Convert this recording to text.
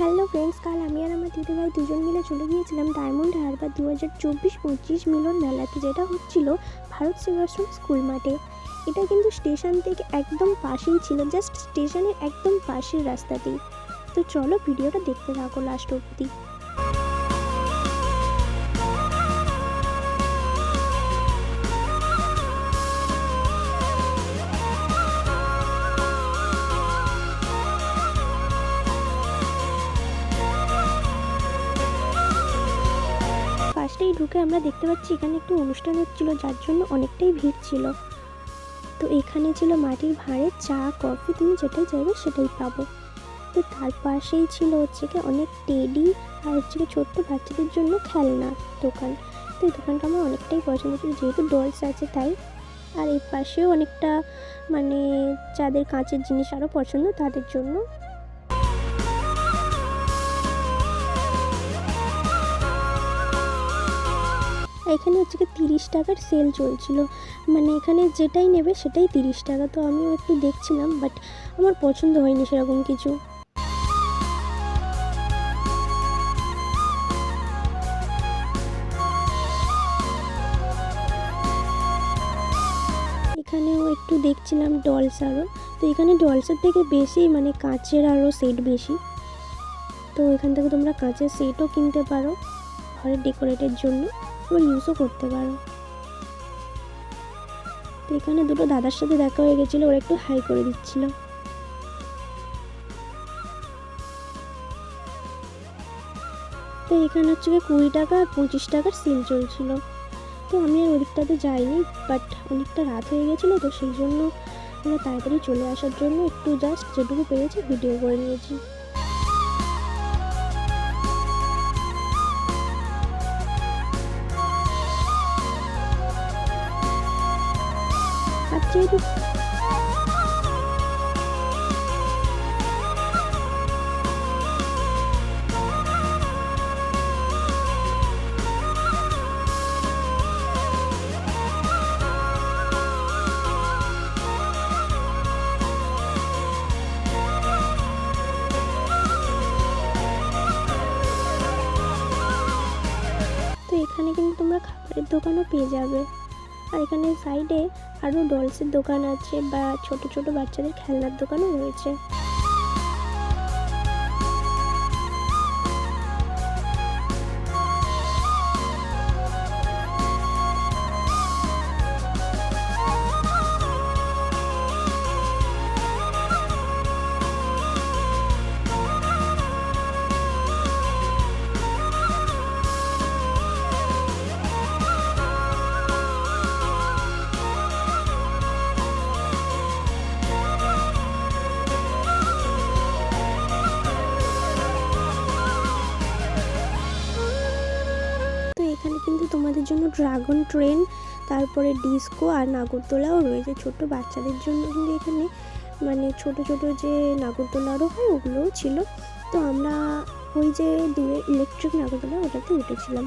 Hello friends, কাল আমি আর আমার দিদিভাই দুজন মিলে চলে গিয়েছিলাম ডায়মন্ড হারবার 2024-25 মিলন মেলাতে, যেটা হচ্ছিল ভারত সেবাশ্রম স্কুল মাঠে। এটা কিন্তু স্টেশন থেকে একদম পাশেই ছিল, জাস্ট স্টেশনের একদম পাশের রাস্তাতেই। তো চলো ভিডিওটা দেখতে থাকো লাস্ট অবধি। ফার্স্টেই ঢুকে আমরা দেখতে পাচ্ছি এখানে একটু অনুষ্ঠান হচ্ছিল, যার জন্য অনেকটাই ভিড় ছিল। তো এখানে ছিল মাটির ভাঁড়ে চা কফি, তুমি যেটাই চাইবে সেটাই পাবো। তো তার পাশেই ছিল হচ্ছে কি অনেক টেডি আর হচ্ছে কি ছোট্ট বাচ্চাদের জন্য খেলনা দোকান। তো এই দোকানটা আমার অনেকটাই পছন্দ ছিল, যেহেতু ডলস আছে তাই। আর এর পাশেও অনেকটা মানে যাদের কাঁচের জিনিস আরও পছন্দ তাদের জন্য। এখানে হচ্ছে কি 30 টাকার সেল চলছিল, মানে এখানে যেটাই নেবে সেটাই 30 টাকা। তো আমিও একটু দেখছিলাম, বাট আমার পছন্দ হয়নি সেরকম কিছু। এখানেও একটু দেখছিলাম ডলস আরও। তো এখানে ডলসের থেকে বেশি মানে কাঁচের আরও সেট বেশি। তো এখান থেকে তোমরা কাঁচের সেটও কিনতে পারো ঘরের ডেকোরেটের জন্য, আবার ইউজও করতে পারো। তো এখানে দুটো দাদার সাথে দেখা হয়ে গেছিলো, ওরা একটু হাই করে দিচ্ছিল। তো এখানে হচ্ছে 20 টাকা আর 25 টাকার সেল চলছিল। তো আমি আর ওদিকটাতে যাইনি, বাট অনেকটা রাত হয়ে গেছিলো, তো সেই জন্য আমরা তাড়াতাড়ি চলে আসার জন্য একটু জাস্ট যেটুকু পেরেছি ভিডিও করে নিয়েছি। আর যেহেতু এখানে কিন্তু তোমরা খাবারের দোকানও পেয়ে যাবে। আর এখানে সাইডে আরও ডলসের দোকান আছে বা ছোট ছোট বাচ্চাদের খেলনার দোকানও রয়েছে। এখানে কিন্তু তোমাদের জন্য ড্রাগন ট্রেন, তারপরে ডিস্কো আর নাগরদোলাও রয়েছে ছোট বাচ্চাদের জন্য। কিন্তু এখানে মানে ছোট ছোট যে নাগরদোলারও হয় ওগুলোও ছিল। তো আমরা ওই যে দূরে ইলেকট্রিক নাগরদোলা ওটাতে উঠেছিলাম।